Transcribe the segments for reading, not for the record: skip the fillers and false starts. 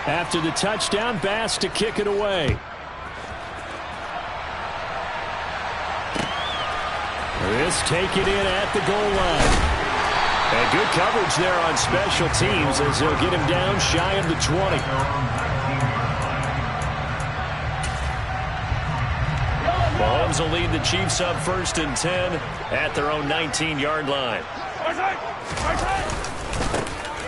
After the touchdown, Bass to kick it away. This taken in at the goal line. And good coverage there on special teams as they'll get him down shy of the 20. Mahomes will lead the Chiefs up 1st and 10 at their own 19-yard line.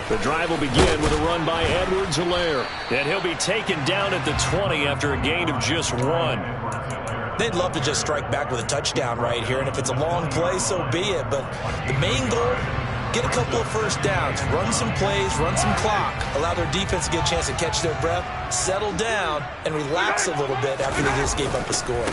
The drive will begin with a run by Edwards-Helaire. And he'll be taken down at the 20 after a gain of just 1. They'd love to just strike back with a touchdown right here, and if it's a long play, so be it. But the main goal, get a couple of first downs, run some plays, run some clock, allow their defense to get a chance to catch their breath, settle down, and relax a little bit after they just gave up a score.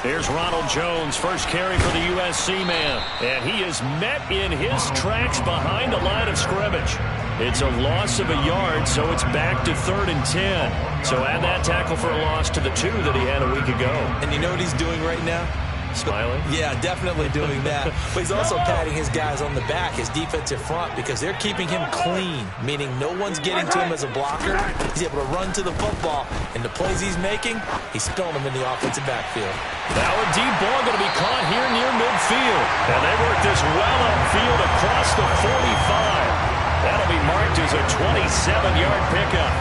Here's Ronald Jones, first carry for the USC man. And he is met in his tracks behind the line of scrimmage. It's a loss of a yard, so it's back to 3rd and 10. So add that tackle for a loss to the 2 that he had a week ago. And you know what he's doing right now? Smiling? Yeah, definitely doing that. But he's also patting his guys on the back, his defensive front, because they're keeping him clean, meaning no one's getting to him as a blocker. He's able to run to the football, and the plays he's making, he's throwing them in the offensive backfield. Now a deep ball going to be caught here near midfield. And they work this well upfield across the 45. That'll be marked as a 27-yard pickup.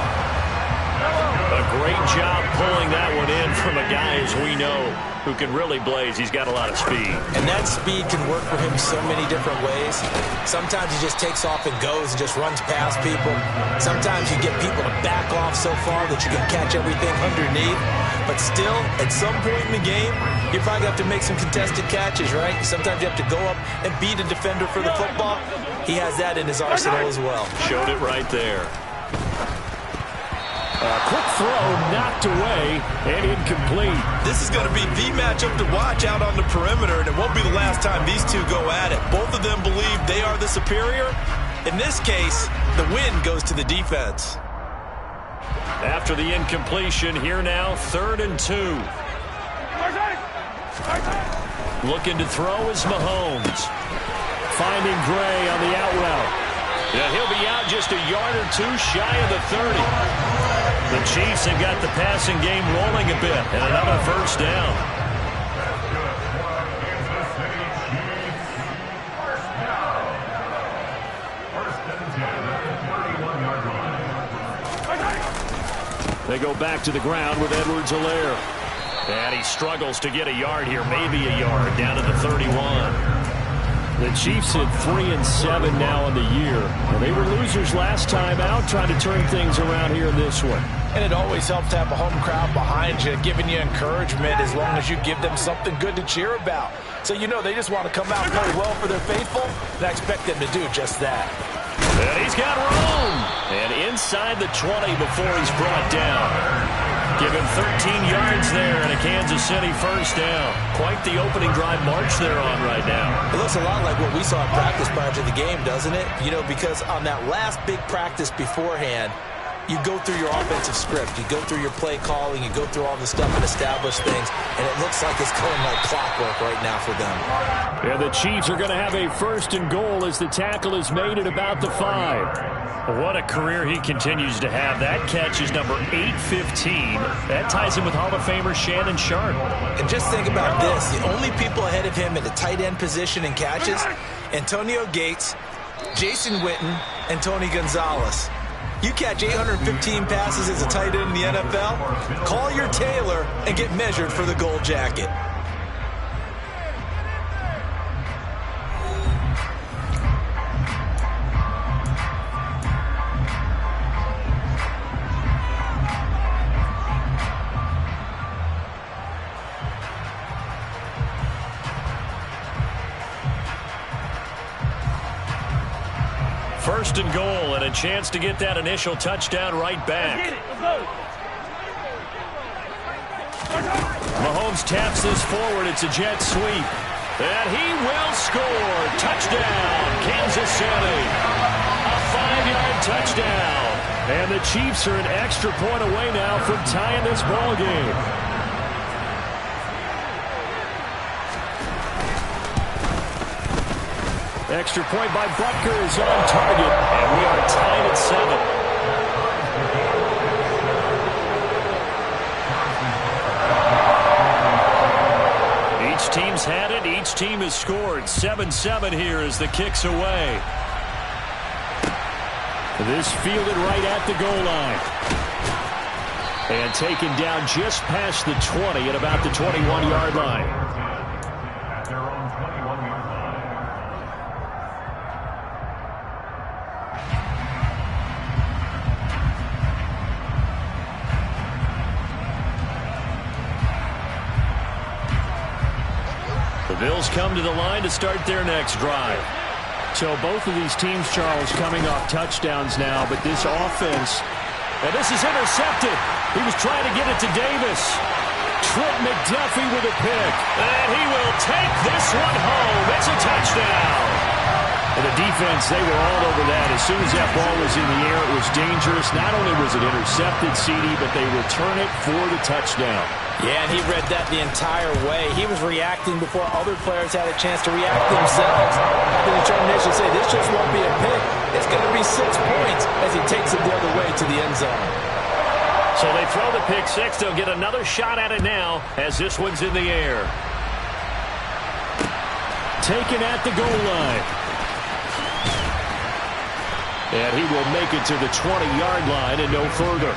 A great job pulling that one in from a guy, as we know, who can really blaze. He's got a lot of speed. And that speed can work for him so many different ways. Sometimes he just takes off and goes and just runs past people. Sometimes you get people to back off so far that you can catch everything underneath. But still, at some point in the game, you probably have to make some contested catches, right? Sometimes you have to go up and beat a defender for the football. He has that in his arsenal as well. Showed it right there. A quick throw knocked away and incomplete. This is going to be the matchup to watch out on the perimeter, and it won't be the last time these two go at it. Both of them believe they are the superior. In this case, the win goes to the defense. After the incompletion, here now, 3rd and 2. Looking to throw is Mahomes. Finding Gray on the out route. Yeah, he'll be out just a yard or 2 shy of the 30. The Chiefs have got the passing game rolling a bit, and another first down. They go back to the ground with Edwards-Helaire. And he struggles to get a yard here, maybe a yard, down to the 31. The Chiefs at 3-7 now in the year. And they were losers last time out, trying to turn things around here in this one. And it always helps to have a home crowd behind you, giving you encouragement as long as you give them something good to cheer about. So you know they just want to come out and play well for their faithful, and I expect them to do just that. And he's got room. And inside the 20 before he's brought down. Give him 13 yards there and a Kansas City first down. Quite the opening drive march they're on right now. It looks a lot like what we saw in practice prior to the game, doesn't it? You know, because on that last big practice beforehand, you go through your offensive script, you go through your play calling, you go through all the stuff and establish things, and it looks like it's going like clockwork right now for them. And the Chiefs are going to have a 1st and goal as the tackle is made at about the 5. What a career he continues to have. That catch is number 815. That ties him with Hall of Famer Shannon Sharpe. And just think about this. The only people ahead of him at the tight end position in catches, Antonio Gates, Jason Witten, and Tony Gonzalez. You catch 815 passes as a tight end in the NFL, call your tailor and get measured for the gold jacket. First and goal, and a chance to get that initial touchdown right back. Mahomes taps this forward. It's a jet sweep. And he will score. Touchdown, Kansas City. A 5-yard touchdown. And the Chiefs are an extra point away now from tying this ball game. Extra point by Butker is on target, and we are tied at 7. had it. Each team has scored. 7-7 here as the kick's away. This fielded right at the goal line. And taken down just past the 20 at about the 21-yard line. The Bills come to the line to start their next drive. So both of these teams, Charles, coming off touchdowns now, but this offense, and this is intercepted. He was trying to get it to Davis. Trent McDuffie with a pick. And he will take this one home. It's a touchdown. And the defense, they were all over that. As soon as that ball was in the air, it was dangerous. Not only was it intercepted, CD, but they return it for the touchdown. Yeah, and he read that the entire way. He was reacting before other players had a chance to react themselves. The determination say this just won't be a pick. It's going to be 6 points as he takes it the other way to the end zone. So they throw the pick six. They'll get another shot at it now as this one's in the air. Taken at the goal line. And he will make it to the 20-yard line and no further.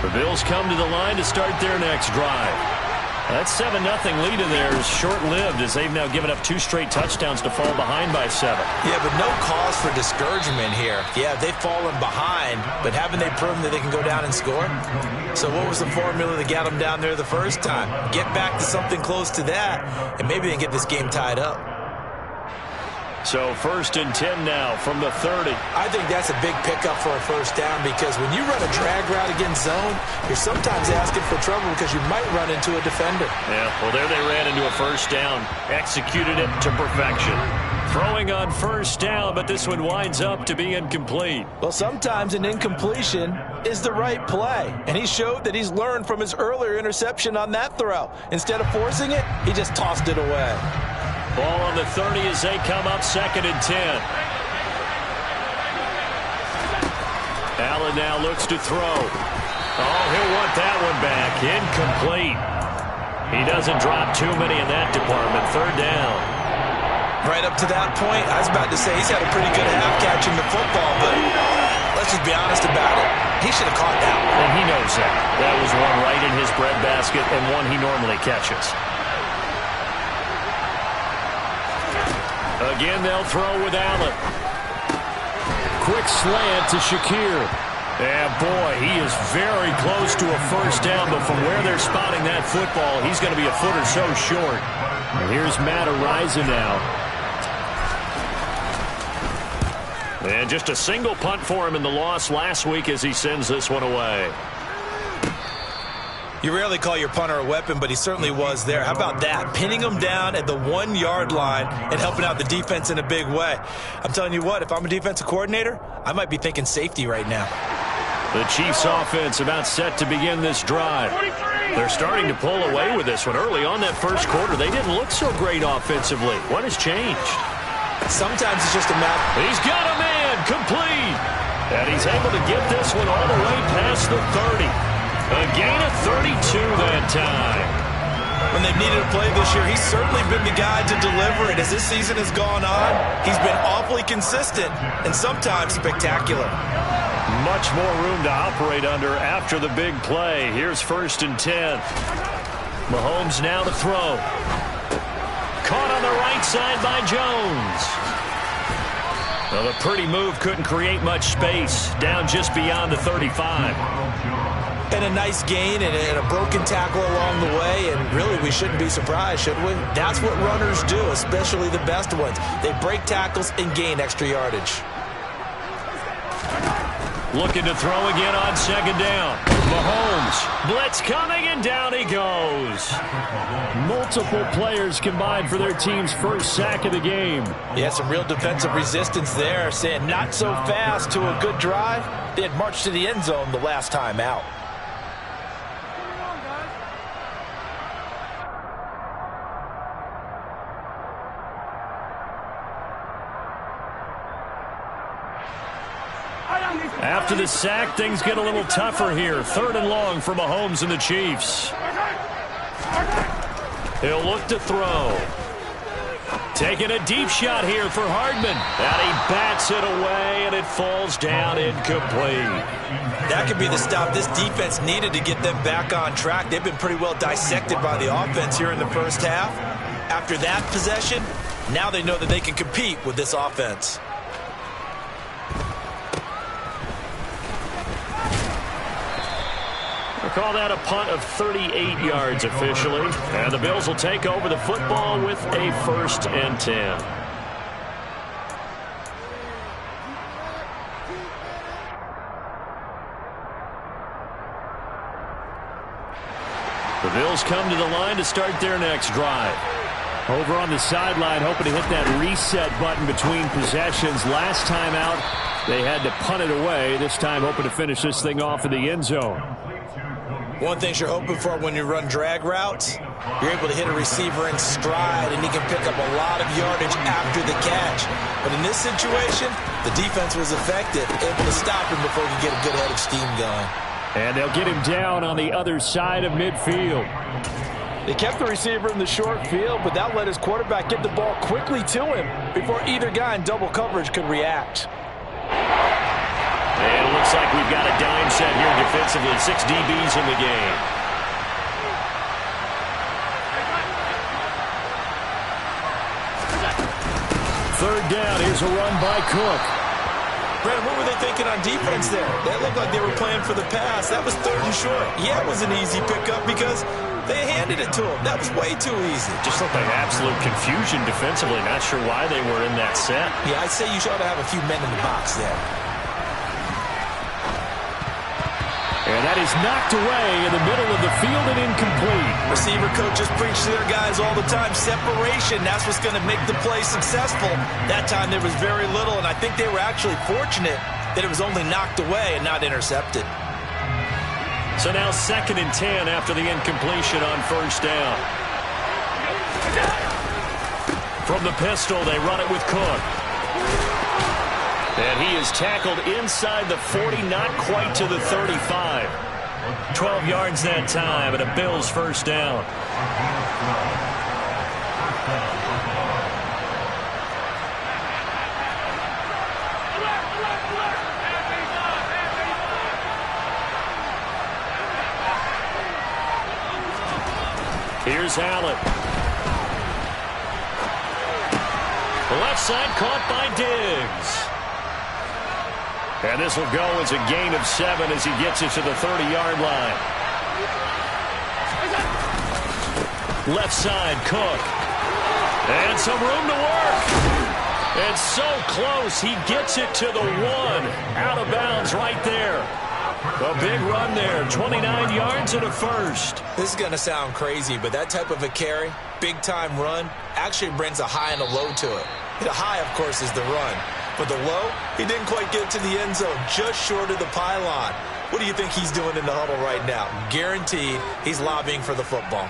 The Bills come to the line to start their next drive. That 7-0 lead in there is short-lived as they've now given up 2 straight touchdowns to fall behind by 7. Yeah, but no cause for discouragement here. Yeah, they've fallen behind, but haven't they proven that they can go down and score? So what was the formula that got them down there the first time? Get back to something close to that, and maybe they can get this game tied up. So 1st and 10 now from the 30. I think that's a big pickup for a first down because when you run a drag route against zone, you're sometimes asking for trouble because you might run into a defender. Yeah, well, there they ran into a first down. Executed it to perfection. Throwing on first down, but this one winds up to be incomplete. Well, sometimes an incompletion is the right play, and he showed that he's learned from his earlier interception on that throw. Instead of forcing it, he just tossed it away. Ball on the 30 as they come up 2nd and 10. Allen now looks to throw. Oh, he'll want that one back. Incomplete. He doesn't drop too many in that department. 3rd down. Right up to that point, I was about to say he's had a pretty good half catching the football, but let's just be honest about it. He should have caught that one. And he knows that. That was one right in his breadbasket and one he normally catches. Again, they'll throw with Allen. Quick slant to Shakir. And boy, he is very close to a first down, but from where they're spotting that football, he's going to be a foot or so short. And here's Matt Ariza now. And just a single punt for him in the loss last week as he sends this one away. You rarely call your punter a weapon, but he certainly was there. How about that? Pinning him down at the 1-yard line and helping out the defense in a big way. I'm telling you what, if I'm a defensive coordinator, I might be thinking safety right now. The Chiefs offense about set to begin this drive. They're starting to pull away with this one. Early on that first quarter, they didn't look so great offensively. What has changed? Sometimes it's just a matter. He's got a man complete. And he's able to get this one all the way past the 30. A gain of 32 that time. When they've needed a play this year, he's certainly been the guy to deliver it. As this season has gone on, he's been awfully consistent and sometimes spectacular. Much more room to operate under after the big play. Here's 1st and 10. Mahomes now to throw. Caught on the right side by Jones. Well, the pretty move couldn't create much space. Down just beyond the 35. And a nice gain and a broken tackle along the way, and really we shouldn't be surprised, should we? That's what runners do, especially the best ones. They break tackles and gain extra yardage. Looking to throw again on 2nd down. Mahomes, blitz coming, and down he goes. Multiple players combined for their team's first sack of the game. Yeah, some real defensive resistance there, saying not so fast to a good drive. They had marched to the end zone the last time out. After the sack, things get a little tougher here. 3rd and long for Mahomes and the Chiefs. He'll look to throw. Taking a deep shot here for Hardman. And he bats it away, and it falls down incomplete. That could be the stop this defense needed to get them back on track. They've been pretty well dissected by the offense here in the first half. After that possession, now they know that they can compete with this offense. We'll call that a punt of 38 yards officially. And the Bills will take over the football with a 1st and 10. The Bills come to the line to start their next drive. Over on the sideline, hoping to hit that reset button between possessions. Last time out, they had to punt it away. This time, hoping to finish this thing off in the end zone. One thing you're hoping for when you run drag routes, you're able to hit a receiver in stride, and he can pick up a lot of yardage after the catch. But in this situation, the defense was effective, able to stop him before he could get a good head of steam going. And they'll get him down on the other side of midfield. They kept the receiver in the short field, but that let his quarterback get the ball quickly to him before either guy in double coverage could react. And it looks like we've got a dime set here defensively. 6 DBs in the game. Third down. Here's a run by Cook. Brandon, what were they thinking on defense there? That looked like they were playing for the pass. That was 3rd and short. Yeah, it was an easy pickup because they handed it to him. That was way too easy. Just looked like absolute confusion defensively. Not sure why they were in that set. Yeah, I'd say you ought to have a few men in the box there. And that is knocked away in the middle of the field and incomplete. Receiver coaches preach to their guys all the time. Separation, that's what's going to make the play successful. That time there was very little, and I think they were actually fortunate that it was only knocked away and not intercepted. So now 2nd and 10 after the incompletion on 1st down. From the pistol, they run it with Cook. And he is tackled inside the 40, not quite to the 35. 12 yards that time, and a Bills 1st down. Here's Allen. The left side caught by Diggs. And this will go as a gain of 7 as he gets it to the 30-yard line. Left side, Cook. And some room to work. And so close, he gets it to the 1. Out of bounds right there. A big run there, 29 yards and a 1st. This is going to sound crazy, but that type of a carry, big-time run, actually brings a high and a low to it. The high, of course, is the run. But the low, he didn't quite get to the end zone, just short of the pylon. What do you think he's doing in the huddle right now? Guaranteed he's lobbying for the football.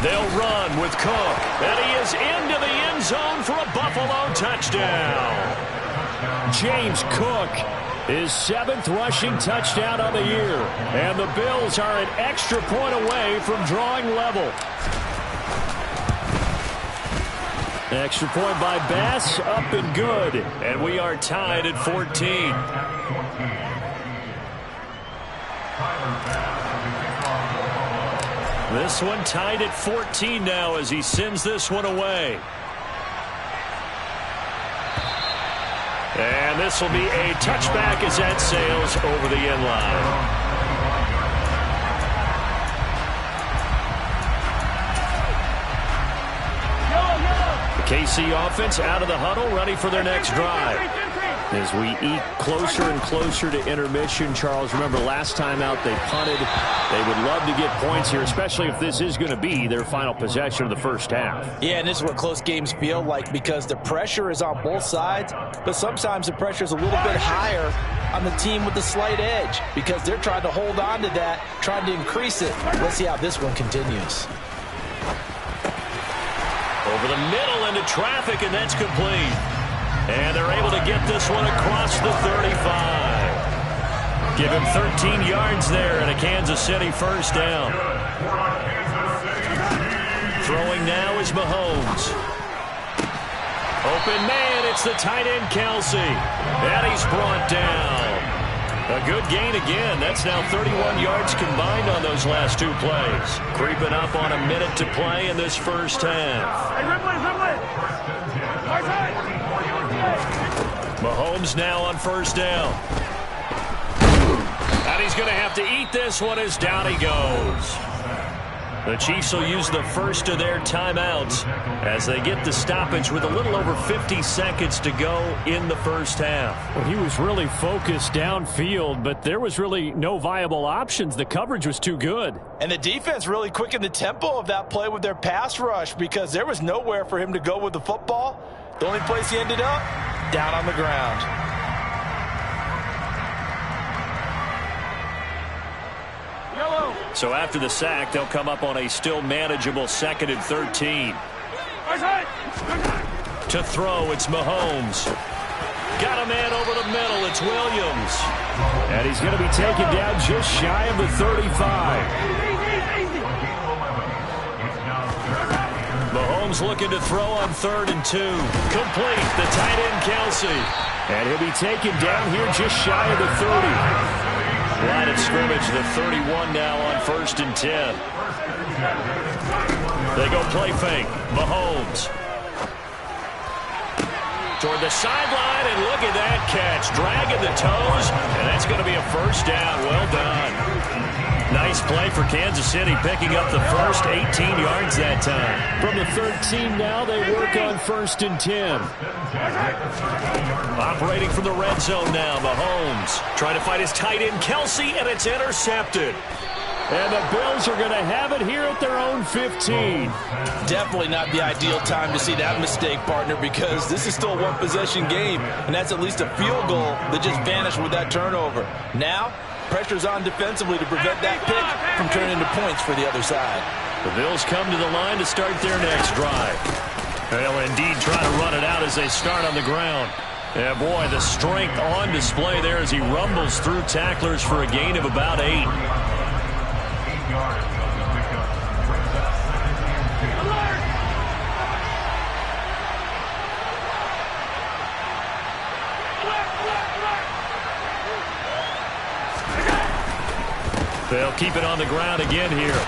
They'll run with Cook, and he is into the end zone for a Buffalo touchdown. James Cook, his 7th rushing touchdown of the year. And the Bills are an extra point away from drawing level. Extra point by Bass, up and good. And we are tied at 14. This one tied at 14 now as he sends this one away. And this will be a touchback as that sails over the end line. The KC offense out of the huddle, ready for their next drive. As we eat closer and closer to intermission, Charles, remember last time out they punted. They would love to get points here, especially if this is going to be their final possession of the first half. Yeah, and this is what close games feel like because the pressure is on both sides, but sometimes the pressure is a little bit higher on the team with the slight edge because they're trying to hold on to that, trying to increase it. Let's see how this one continues. Over the middle into traffic, and that's complete. And they're able to get this one across the 35. Give him 13 yards there and a Kansas City first down. Throwing now is Mahomes. Open man, it's the tight end Kelsey. And he's brought down. A good gain again. That's now 31 yards combined on those last two plays. Creeping up on a minute to play in this first half. Mahomes now on first down. And he's going to have to eat this one as down he goes. The Chiefs will use the first of their timeouts as they get the stoppage with a little over 50 seconds to go in the first half. Well, he was really focused downfield, but there was really no viable options. The coverage was too good. And the defense really quickened the tempo of that play with their pass rush because there was nowhere for him to go with the football. The only place he ended up, down on the ground. So after the sack, they'll come up on a still manageable 2nd and 13. To throw, it's Mahomes. Got a man over the middle, it's Williams. And he's going to be taken down just shy of the 35. Mahomes looking to throw on 3rd and 2. Complete, the tight end Kelsey. And he'll be taken down here just shy of the 30. Line of scrimmage, the 31 now on 1st and 10. They go play fake. Mahomes. Toward the sideline, and look at that catch. Dragging the toes, and that's going to be a first down. Well done. Nice play for Kansas City, picking up the first 18 yards that time. From the 13 now, they work on 1st and 10. Operating from the red zone now, Mahomes. Trying to fight his tight end, Kelsey, and it's intercepted. And the Bills are going to have it here at their own 15. Definitely not the ideal time to see that mistake, partner, because this is still a one-possession game, and that's at least a field goal that just vanished with that turnover. Now, pressure's on defensively to prevent that pick from turning into points for the other side. The Bills come to the line to start their next drive. They'll indeed try to run it out as they start on the ground. Yeah, boy, the strength on display there as he rumbles through tacklers for a gain of about 8. They'll keep it on the ground again here.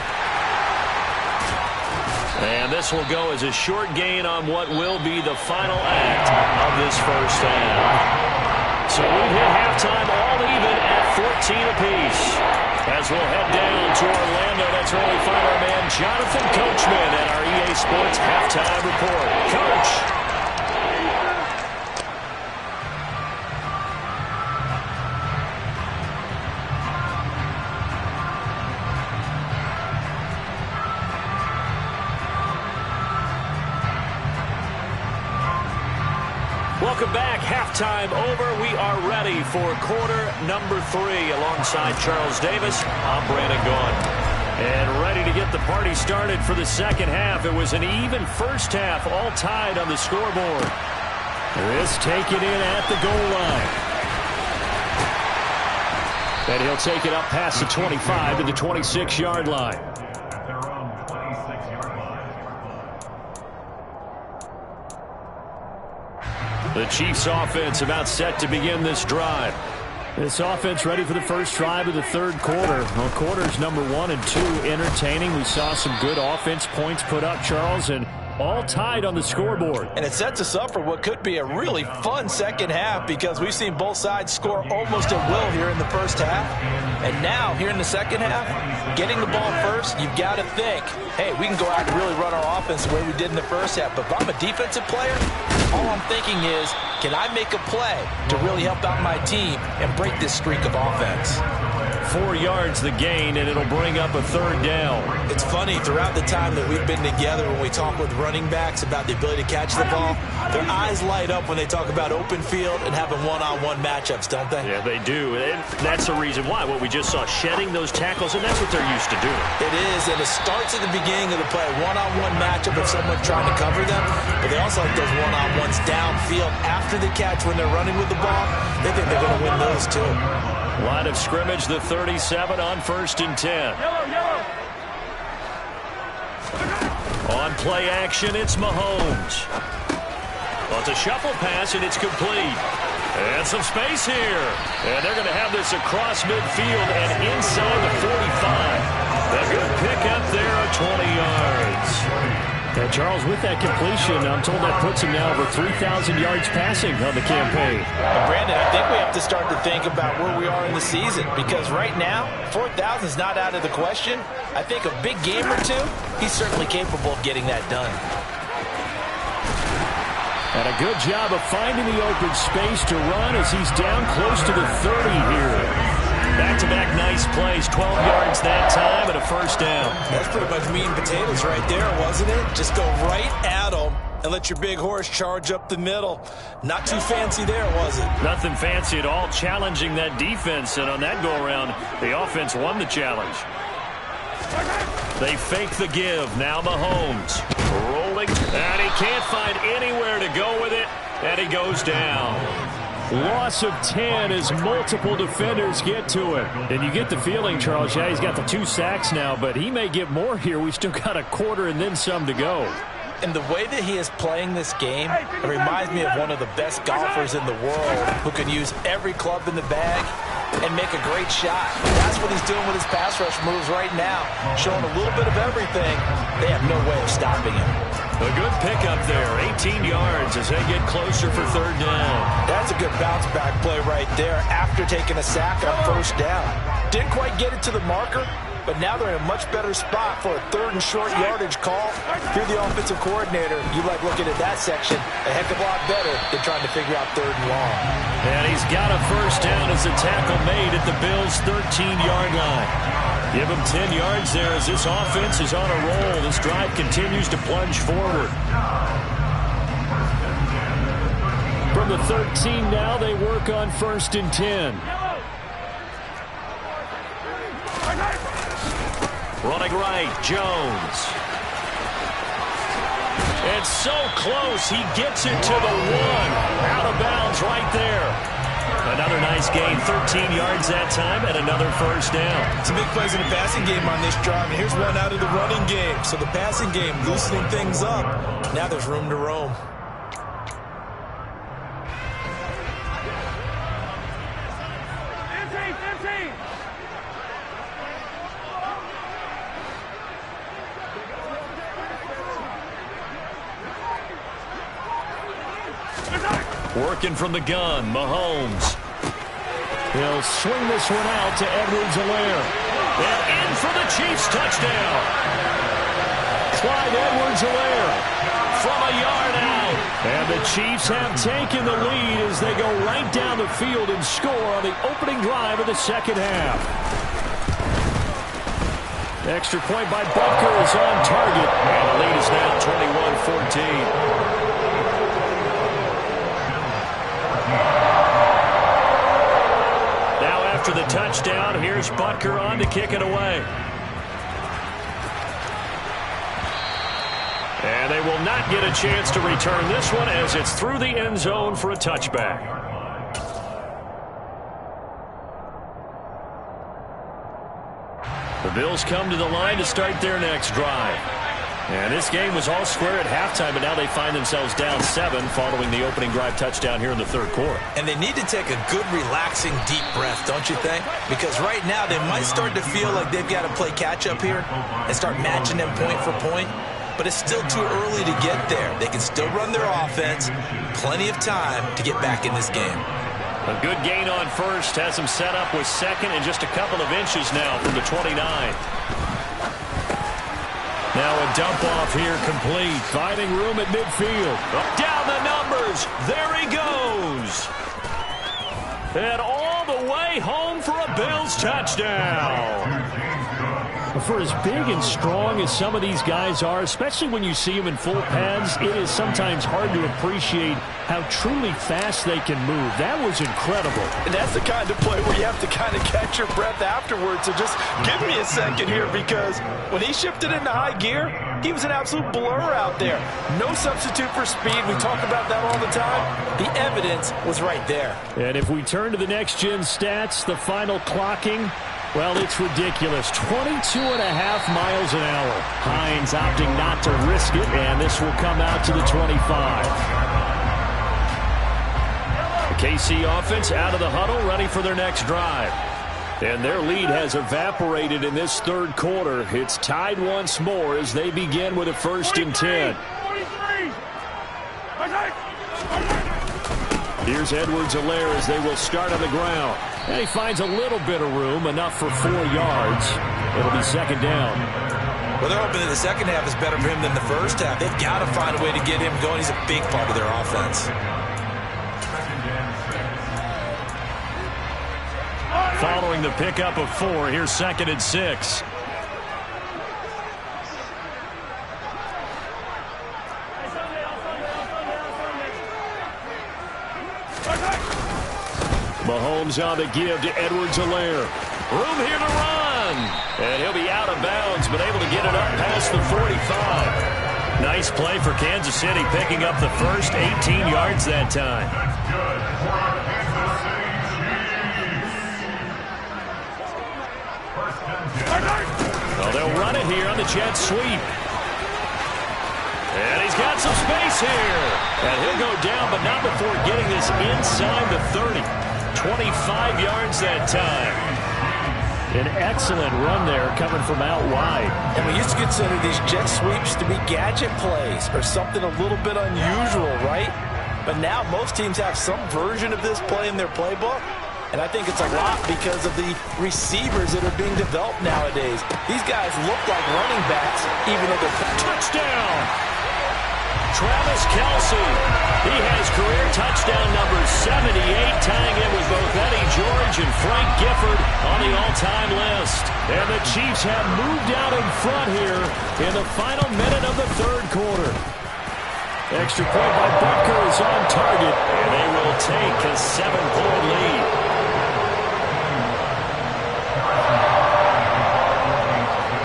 And this will go as a short gain on what will be the final act of this first half. So we've hit halftime all even at 14 apiece. As we'll head down to Orlando, that's where we find our man Jonathan Coachman at our EA Sports Halftime Report. Coach. Welcome back. Halftime over. We are ready for quarter number 3 alongside Charles Davis. I'm Brandon Gaughan. And ready to get the party started for the second half. It was an even first half, all tied on the scoreboard. This taken in at the goal line. And he'll take it up past the 25 to the 26-yard line. The Chiefs offense about set to begin this drive. This offense ready for the first drive of the third quarter. Well, quarters number 1 and 2 entertaining. We saw some good offense points put up, Charles, and all tied on the scoreboard. And it sets us up for what could be a really fun second half because we've seen both sides score almost at will here in the first half. And now, here in the second half, getting the ball first, you've got to think, hey, we can go out and really run our offense the way we did in the first half. But if I'm a defensive player, all I'm thinking is, can I make a play to really help out my team and break this streak of offense? 4 yards the gain, and it'll bring up a third down. It's funny, throughout the time that we've been together, when we talk with running backs about the ability to catch the ball, their eyes light up when they talk about open field and having one-on-one matchups, don't they? Yeah, they do. And that's the reason why. What we just saw, shedding those tackles, and that's what they're used to doing. It is, and it starts at the beginning of the play. One-on-one matchup of someone trying to cover them, but they also like those one-on-ones downfield after the catch when they're running with the ball. They think they're going to win those too. Line of scrimmage, the 37 on 1st and 10. On play action, it's Mahomes. Well, it's a shuffle pass, and it's complete. And some space here. And they're going to have this across midfield and inside the 45. A good pickup there of 20 yards. Yeah, Charles, with that completion, I'm told that puts him now over 3,000 yards passing on the campaign. And Brandon, I think we have to start to think about where we are in the season, because right now, 4,000 is not out of the question. I think a big game or two, he's certainly capable of getting that done. And a good job of finding the open space to run as he's down close to the 30 here. Back-to-back nice plays, 12 yards that time and a first down. That's pretty much meat and potatoes right there, wasn't it? Just go right at them and let your big horse charge up the middle. Not too fancy there, was it? Nothing fancy at all, challenging that defense. And on that go-around, the offense won the challenge. They fake the give. Now Mahomes rolling, and he can't find anywhere to go with it, and he goes down. Loss of 10 as multiple defenders get to him. And you get the feeling, Charles, yeah, he's got the 2 sacks now, but he may get more here. We still got a quarter and then some to go. And the way that he is playing this game, it reminds me of one of the best golfers in the world who can use every club in the bag and make a great shot. That's what he's doing with his pass rush moves right now, showing a little bit of everything. They have no way of stopping him. A good pickup there, 18 yards as they get closer for third down. That's a good bounce back play right there after taking a sack on first down. Didn't quite get it to the marker, but now they're in a much better spot for a 3rd and short yardage call. If you're the offensive coordinator, you like looking at that section a heck of a lot better than trying to figure out 3rd and long. And he's got a first down as the tackle made at the Bills' 13-yard line. Give him 10 yards there as this offense is on a roll. This drive continues to plunge forward. From the 13 now, they work on 1st and 10. Running right, Jones. It's so close, he gets it to the 1. Out of bounds right there. Another nice gain, 13 yards that time, and another first down. Some big plays in the passing game on this drive, and here's one out of the running game. So the passing game loosening things up. Now there's room to roam. Working from the gun, Mahomes. He'll swing this one out to Edwards-Helaire. And in for the Chiefs touchdown. Clyde Edwards-Helaire from a yard out. And the Chiefs have taken the lead as they go right down the field and score on the opening drive of the second half. Extra point by Butker is on target. And the lead is now 21-14. After the touchdown, here's Butker on to kick it away. And they will not get a chance to return this one as it's through the end zone for a touchback. The Bills come to the line to start their next drive. And this game was all square at halftime, but now they find themselves down 7 following the opening drive touchdown here in the third quarter. And they need to take a good, relaxing, deep breath, don't you think? Because right now they might start to feel like they've got to play catch-up here and start matching them point for point. But it's still too early to get there. They can still run their offense. Plenty of time to get back in this game. A good gain on first has them set up with second and just a couple of inches now from the 29. Now a dump off here complete. Finding room at midfield. Down the numbers. There he goes. And all the way home for a Bills touchdown. For as big and strong as some of these guys are, especially when you see them in full pads, it is sometimes hard to appreciate how truly fast they can move. That was incredible. And that's the kind of play where you have to kind of catch your breath afterwards. So just give me a second here, because when he shifted into high gear, he was an absolute blur out there. No substitute for speed. We talk about that all the time. The evidence was right there. And if we turn to the next-gen stats, the final clocking, well, it's ridiculous. 22.5 miles an hour. Hines opting not to risk it, and this will come out to the 25. The KC offense out of the huddle, ready for their next drive. And their lead has evaporated in this third quarter. It's tied once more as they begin with a 1st and 10. Here's Edwards-Helaire as they will start on the ground. And he finds a little bit of room, enough for 4 yards. It'll be 2nd down. Well, they're hoping that the second half is better for him than the first half. They've got to find a way to get him going. He's a big part of their offense. Following the pickup of 4, here's 2nd and 6. Mahomes on the give to Edwards-Helaire. Room here to run. And he'll be out of bounds, but able to get it up past the 45. Nice play for Kansas City, picking up the first 18 yards that time. Well, they'll run it here on the jet sweep. And he's got some space here. And he'll go down, but not before getting this inside the 30. 25 yards that time. An excellent run there coming from out wide. And we used to consider these jet sweeps to be gadget plays or something a little bit unusual, right? But now most teams have some version of this play in their playbook. And I think it's a lot because of the receivers that are being developed nowadays. These guys look like running backs, even though they're... Touchdown! Travis Kelce. He has career touchdown number 78, tying it with both Eddie George and Frank Gifford on the all-time list. And the Chiefs have moved out in front here in the final minute of the third quarter. Extra point by Butker is on target, and they will take a 7-point lead.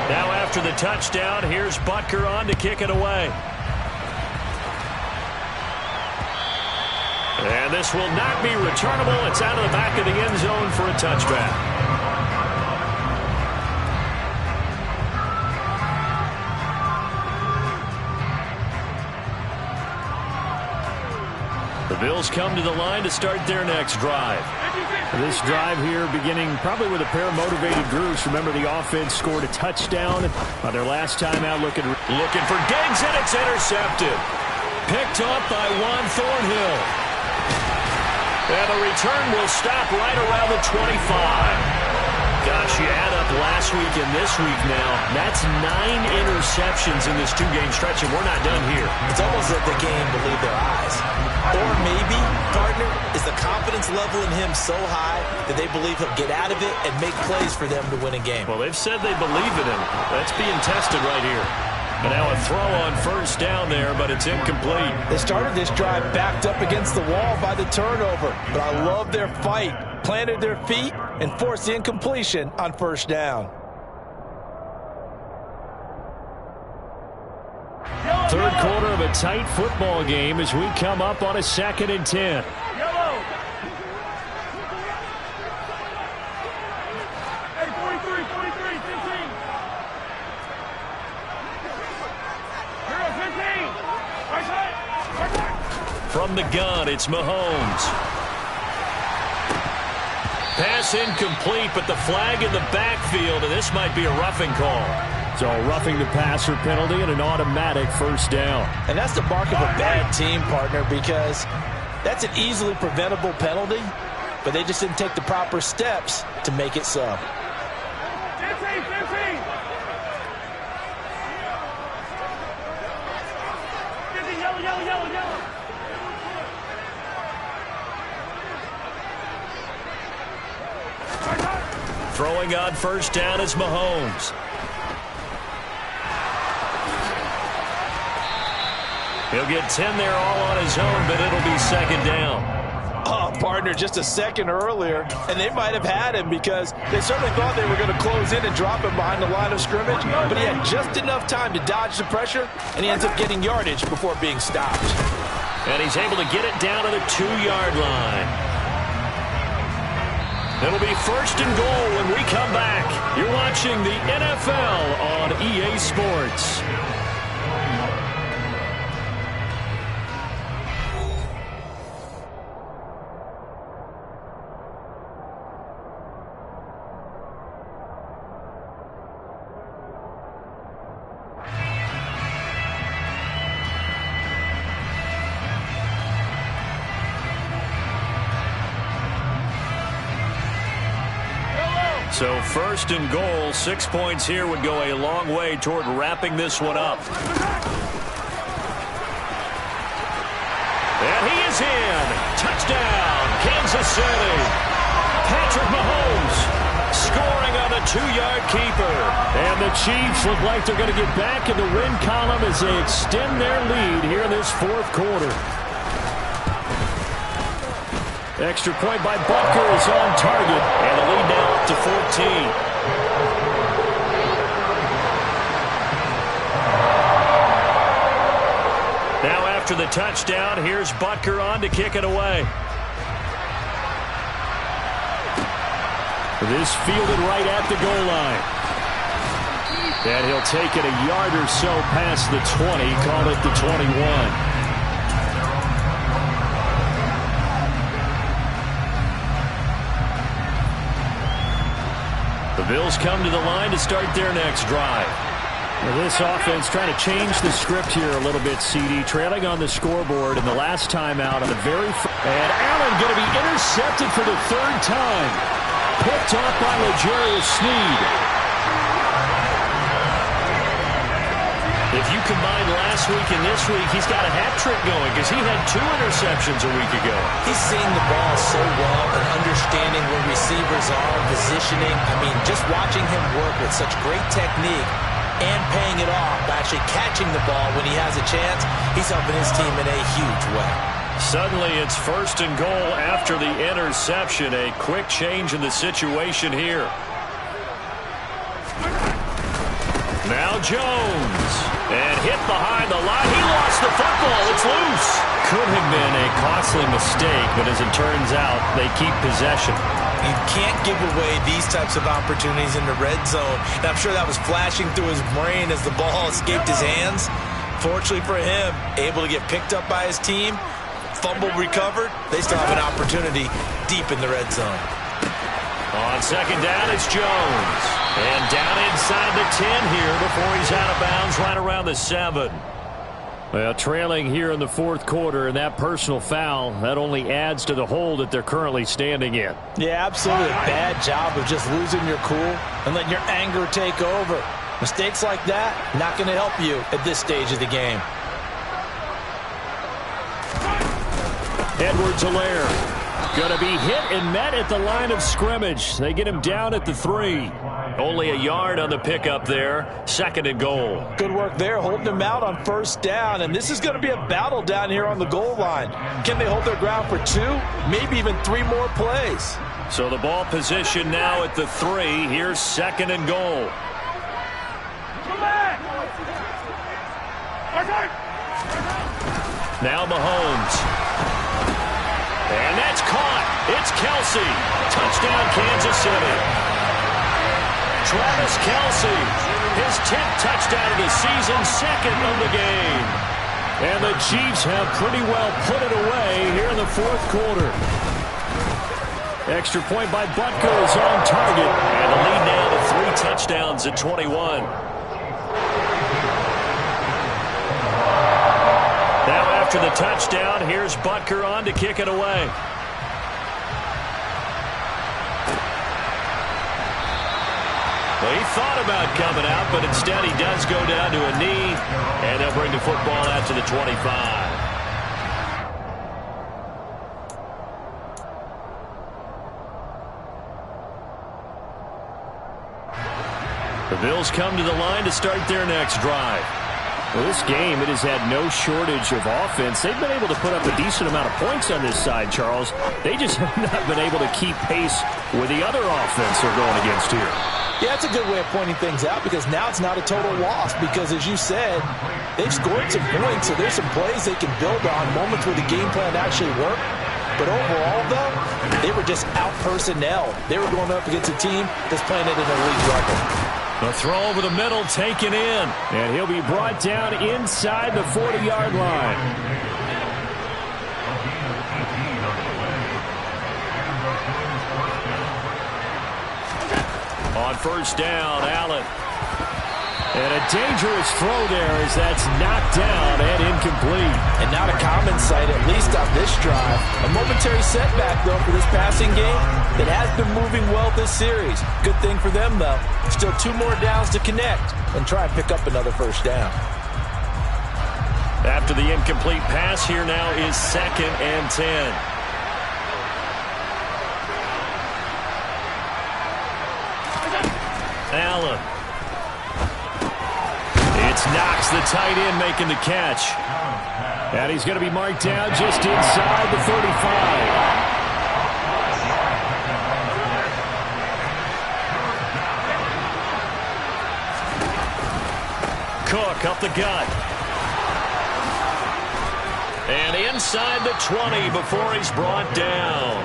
Now after the touchdown, here's Butker on to kick it away. And this will not be returnable. It's out of the back of the end zone for a touchback. The Bills come to the line to start their next drive. This drive here beginning probably with a pair of motivated groups. Remember, the offense scored a touchdown on their last time out. Looking for Diggs, and it's intercepted. Picked up by Juan Thornhill. And the return will stop right around the 25. Gosh, you add up last week and this week now. That's 9 interceptions in this 2-game stretch, and we're not done here. It's almost like the game believe their eyes. Or maybe, partner, is the confidence level in him so high that they believe he'll get out of it and make plays for them to win a game. Well, they've said they believe in him. That's being tested right here. And now a throw on first down there, but it's incomplete. They started this drive backed up against the wall by the turnover. But I love their fight. Planted their feet and forced the incompletion on first down. Third quarter of a tight football game as we come up on a 2nd and 10. From the gun, it's Mahomes. Pass incomplete, but the flag in the backfield, and this might be a roughing call. So roughing the passer penalty and an automatic first down. And that's the mark of a bad team, partner, because that's an easily preventable penalty, but they just didn't take the proper steps to make it so. Throwing on first down is Mahomes. He'll get 10 there all on his own, but it'll be second down. Oh, partner, just a second earlier, and they might have had him because they certainly thought they were going to close in and drop him behind the line of scrimmage, but he had just enough time to dodge the pressure, and he ends up getting yardage before being stopped. And he's able to get it down to the 2-yard line. It'll be first and goal when we come back. You're watching the NFL on EA Sports. So first and goal, 6 points here would go a long way toward wrapping this one up. And he is in. Touchdown, Kansas City. Patrick Mahomes scoring on a 2-yard keeper. And the Chiefs look like they're going to get back in the win column as they extend their lead here in this fourth quarter. Extra point by Butker is on target, and the lead now up to 14. Now after the touchdown, here's Butker on to kick it away. This fielded right at the goal line. And he'll take it a yard or so past the 20, call it the 21. The Bills come to the line to start their next drive. Well, this offense trying to change the script here a little bit, CD. Trailing on the scoreboard in the last timeout on the very and Allen going to be intercepted for the third time. Picked off by L'Jarius Sneed. If you combine last week and this week, he's got a hat trick going because he had 2 interceptions a week ago. He's seeing the ball so well and understanding where receivers are, positioning. I mean, just watching him work with such great technique and paying it off by actually catching the ball when he has a chance, he's helping his team in a huge way. Suddenly it's first and goal after the interception. A quick change in the situation here. Now Jones. And hit behind the line. He lost the football. It's loose. Could have been a costly mistake, but as it turns out, they keep possession. You can't give away these types of opportunities in the red zone. And I'm sure that was flashing through his brain as the ball escaped his hands. Fortunately for him, able to get picked up by his team, fumble recovered. They still have an opportunity deep in the red zone. On second down, it's Jones. And down inside the 10 here before he's out of bounds right around the 7. Well, trailing here in the fourth quarter, and that personal foul, that only adds to the hole that they're currently standing in. Yeah, absolutely. Bad job of just losing your cool and letting your anger take over. Mistakes like that, not going to help you at this stage of the game. Edwards-Helaire going to be hit and met at the line of scrimmage. They get him down at the 3. Only a yard on the pickup there. Second and goal. Good work there, holding him out on first down. And this is going to be a battle down here on the goal line. Can they hold their ground for 2, maybe even 3 more plays? So the ball position now at the 3. Here's second and goal. Now Mahomes. And that's caught. It's Kelsey. Touchdown, Kansas City. Travis Kelsey, his 10th touchdown of the season, second of the game. And the Chiefs have pretty well put it away here in the fourth quarter. Extra point by Butker is on target. And the lead now to 3 touchdowns at 21. Now after the touchdown, here's Butker on to kick it away. Well, he thought about coming out, but instead he does go down to a knee, and they'll bring the football out to the 25. The Bills come to the line to start their next drive. Well, this game, it has had no shortage of offense. They've been able to put up a decent amount of points on this side, Charles. They just have not been able to keep pace with the other offense they're going against here. Yeah, it's a good way of pointing things out because now it's not a total loss because, as you said, they've scored some points, so there's some plays they can build on, moments where the game plan actually worked. But overall, though, they were just out-personnel. They were going up against a team that's playing at an elite level. The throw over the middle taken in, and he'll be brought down inside the 40-yard line. On first down, Allen. And a dangerous throw there as that's knocked down and incomplete. And not a common sight, at least on this drive. A momentary setback, though, for this passing game that has been moving well this series. Good thing for them, though. Still 2 more downs to connect and try and pick up another first down. After the incomplete pass, here now is 2nd and 10. Allen. It's Knox, the tight end, making the catch. And he's going to be marked down just inside the 35. Cook up the gut. And inside the 20 before he's brought down.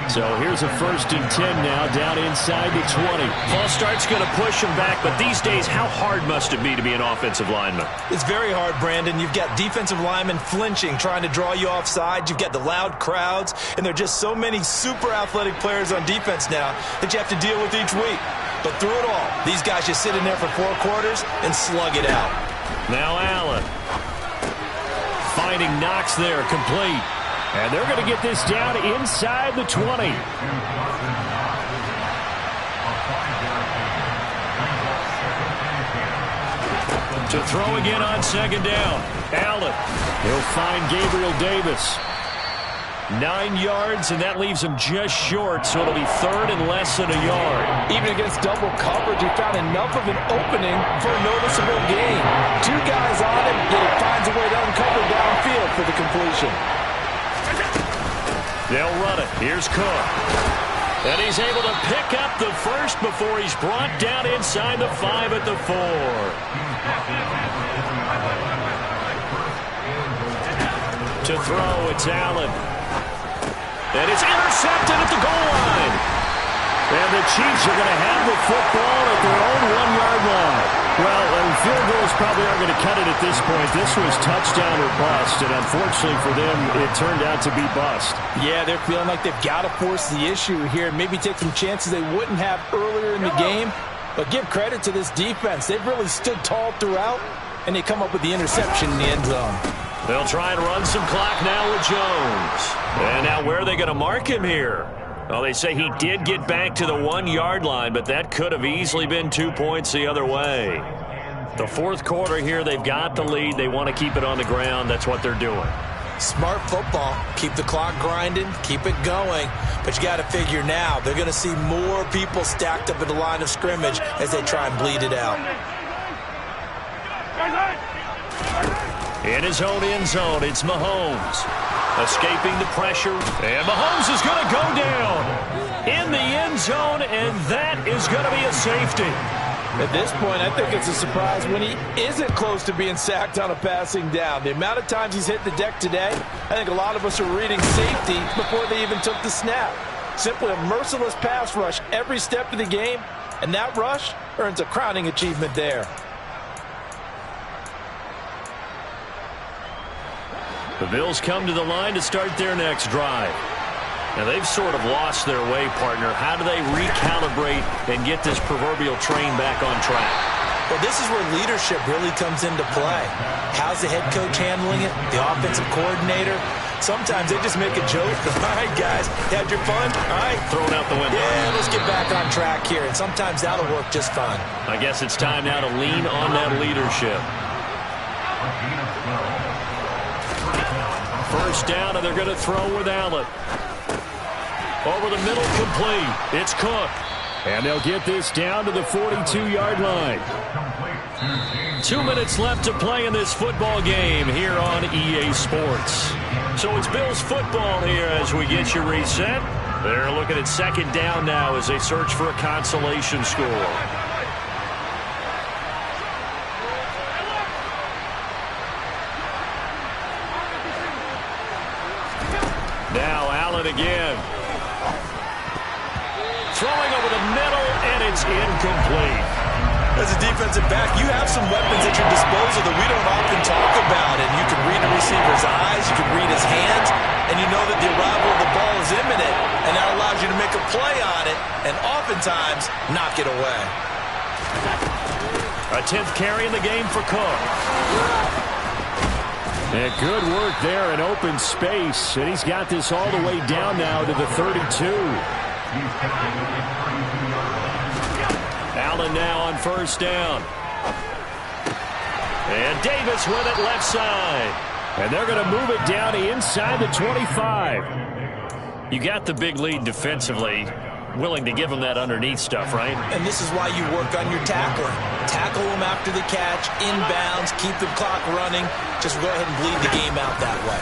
So here's a 1st and 10 now, down inside the 20. False start's going to push him back, but these days, how hard must it be to be an offensive lineman? It's very hard, Brandon. You've got defensive linemen flinching, trying to draw you offside. You've got the loud crowds, and there are just so many super athletic players on defense now that you have to deal with each week. But through it all, these guys just sit in there for 4 quarters and slug it out. Now Allen. Finding Knox there, complete. And they're going to get this down inside the 20. To throw again on 2nd down. Allen. He'll find Gabriel Davis. 9 yards, and that leaves him just short, so it'll be 3rd and less than a yard. Even against double coverage, he found enough of an opening for a noticeable gain. 2 guys on him, yet he finds a way to uncover downfield for the completion. They'll run it. Here's Cook. And he's able to pick up the first before he's brought down inside the 5 at the 4. To throw, it's Allen. And it's intercepted at the goal line. And the Chiefs are going to have the football at their own 1-yard line. Well, field goals probably aren't going to cut it at this point. This was touchdown or bust, and unfortunately for them, it turned out to be bust. Yeah, they're feeling like they've got to force the issue here and maybe take some chances they wouldn't have earlier in the game. But give credit to this defense. They've really stood tall throughout, and they come up with the interception in the end zone. They'll try and run some clock now with Jones. And now where are they going to mark him here? Well, they say he did get back to the 1-yard line, but that could have easily been 2 points the other way. The 4th quarter here, they've got the lead. They want to keep it on the ground. That's what they're doing. Smart football. Keep the clock grinding. Keep it going. But you got to figure now, they're going to see more people stacked up at the line of scrimmage as they try and bleed it out. In his own end zone, it's Mahomes. Escaping the pressure, and Mahomes is going to go down in the end zone, and that is going to be a safety. At this point, I think it's a surprise when he isn't close to being sacked on a passing down. The amount of times he's hit the deck today, I think a lot of us are reading safety before they even took the snap. Simply a merciless pass rush every step of the game, and that rush earns a crowning achievement there. The Bills come to the line to start their next drive. Now, they've sort of lost their way, partner. How do they recalibrate and get this proverbial train back on track? Well, this is where leadership really comes into play. How's the head coach handling it? The offensive coordinator? Sometimes they just make a joke. All right, guys, had your fun? All right. Thrown out the window. Yeah, let's get back on track here. And sometimes that'll work just fine. I guess it's time now to lean on that leadership. First down, and they're going to throw with Allen. Over the middle, complete. It's Cook. And they'll get this down to the 42-yard line. 2 minutes left to play in this football game here on EA Sports. So it's Bills football here as we get you reset. They're looking at second down now as they search for a consolation score. Now Allen again. Throwing over the middle, and it's incomplete. As a defensive back, you have some weapons at your disposal that we don't often talk about. And you can read a receiver's eyes, you can read his hands, and you know that the arrival of the ball is imminent. And that allows you to make a play on it and oftentimes knock it away. A 10th carry in the game for Cook. And good work there in open space. And he's got this all the way down now to the 32. Allen now on first down. And Davis with it left side. And they're going to move it down to inside the 25. You got the big lead defensively. Willing to give them that underneath stuff, right? And this is why you work on your tackling. Tackle them after the catch, inbounds, keep the clock running. Just go ahead and bleed the game out that way.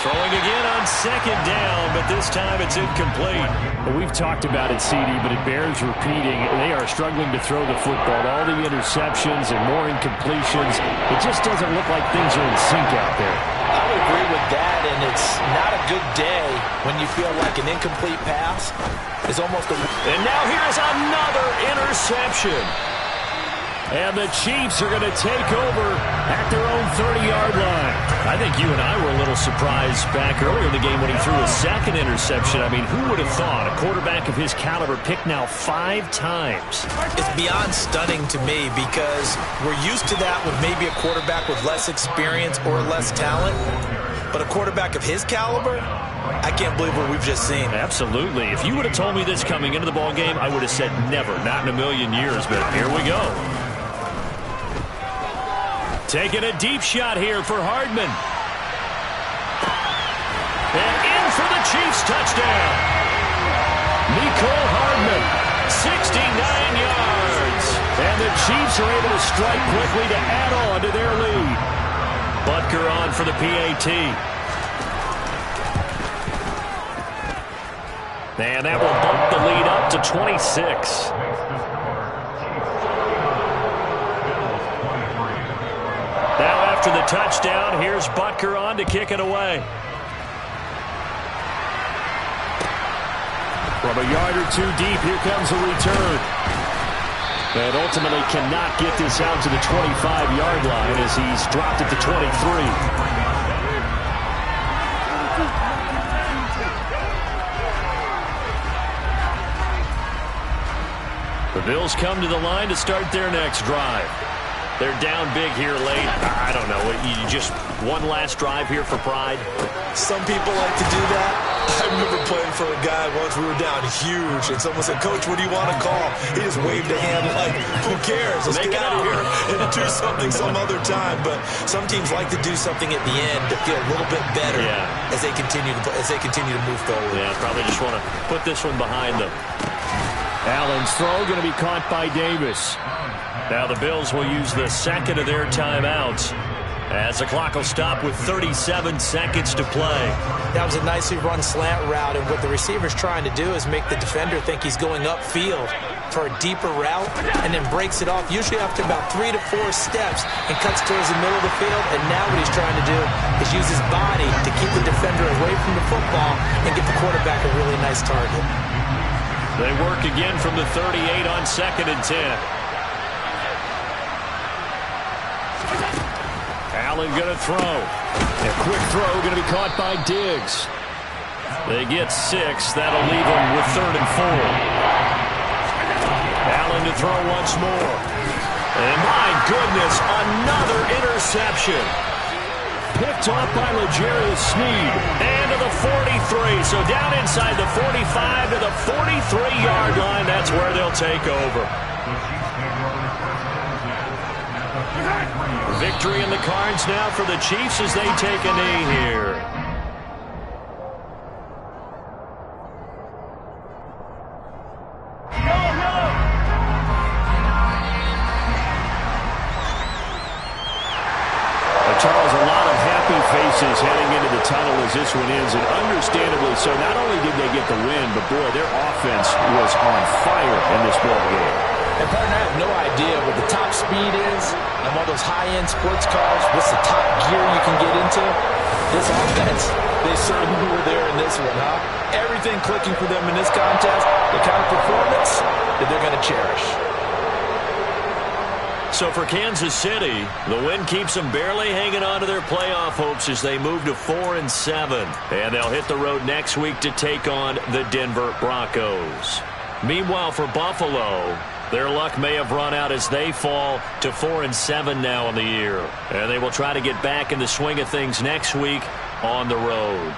Throwing again on second down, but this time it's incomplete. Well, we've talked about it, CD, but it bears repeating. They are struggling to throw the football. All the interceptions and more incompletions. It just doesn't look like things are in sync out there. I would agree with that, and it's not a good day when you feel like an incomplete pass is almost a... And now here's another interception. And the Chiefs are going to take over at their own 30-yard line. I think you and I were a little surprised back earlier in the game when he threw a second interception. I mean, who would have thought a quarterback of his caliber picked now 5 times? It's beyond stunning to me because we're used to that with maybe a quarterback with less experience or less talent. But a quarterback of his caliber, I can't believe what we've just seen. Absolutely. If you would have told me this coming into the ball game, I would have said never, not in a million years. But here we go. Taking a deep shot here for Hardman. And in for the Chiefs touchdown. Nicole Hardman, 69 yards. And the Chiefs are able to strike quickly to add on to their lead. Butker on for the PAT. And that will bump the lead up to 26. Now after the touchdown, here's Butker on to kick it away. From a yard or two deep, here comes a return. And ultimately cannot get this out to the 25-yard line as he's dropped at the 23. The Bills come to the line to start their next drive. They're down big here late. I don't know. You just one last drive here for pride? Some people like to do that. I remember playing for a guy once. We were down huge, and someone said, "Coach, what do you want to call?" He just waved a hand like, "Who cares? Let's get out of here and do something some other time." But some teams like to do something at the end to feel a little bit better as they continue to move forward. Yeah, probably just want to put this one behind them. Allen's throw going to be caught by Davis. Now the Bills will use the second of their timeouts as the clock will stop with 37 seconds to play. That was a nicely run slant route, and what the receiver's trying to do is make the defender think he's going upfield for a deeper route and then breaks it off, usually after about 3 to 4 steps, and cuts towards the middle of the field. And now what he's trying to do is use his body to keep the defender away from the football and get the quarterback a really nice target. They work again from the 38 on 2nd and 10. Allen going to throw. A quick throw going to be caught by Diggs. They get 6. That'll leave them with 3rd and 4. Allen to throw once more. And my goodness, another interception. Picked off by L'Jarius Sneed. And to the 43. So down inside the 45 to the 43-yard line. That's where they'll take over. Victory in the cards now for the Chiefs as they take a knee here. faces heading into the tunnel as this one ends, and understandably so. Not only did they get the win, but boy, their offense was on fire in this ball game. And partner, I have no idea what the top speed is on one of those high-end sports cars. What's the top gear you can get into? This offense, they certainly were there in this one, huh? Everything clicking for them in this contest, the kind of performance that they're going to cherish. So for Kansas City, the win keeps them barely hanging on to their playoff hopes as they move to 4-7. And they'll hit the road next week to take on the Denver Broncos. Meanwhile, for Buffalo, their luck may have run out as they fall to 4-7 now in the year. And they will try to get back in the swing of things next week on the road.